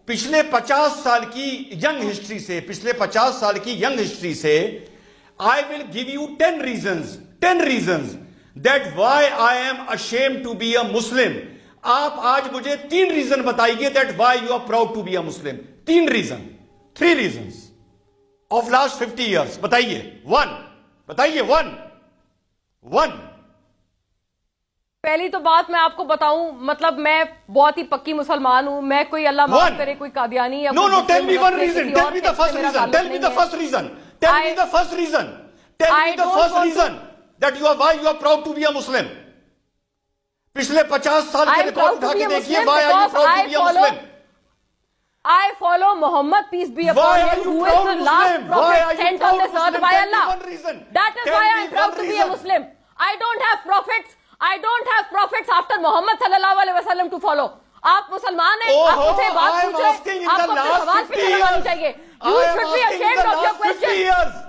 पिछले 50 साल की यंग हिस्ट्री से, पिछले 50 साल की यंग हिस्ट्री से I will give you 10 reasons that why I am ashamed to be a Muslim. आप आज मुझे 3 रीजन बताइए that why you are proud to be a Muslim. 3 reasons of last 50 years. बताइए बताइए वन। पहली तो बात मैं आपको बताऊं, मतलब मैं बहुत ही पक्की मुसलमान हूं। मैं कोई अल्लाह माफ करे कोई कादियानी या no tell me one reason, tell me the first reason that why you are proud to be a Muslim. पिछले 50 साल के रिकॉर्ड उठा के देखिए, why are you proud to be a Muslim. I follow Muhammad, peace be upon him, who is the last prophet sent on this earth by Allah. That is why I am proud to be a Muslim. I don't have prophets after Muhammad sallallahu alaihi wasallam to follow. आप मुसलमान हैं, आप मुझे बात पूछे, आपको अपने सवाल पे जवाब चाहिए. You should be ashamed of your question.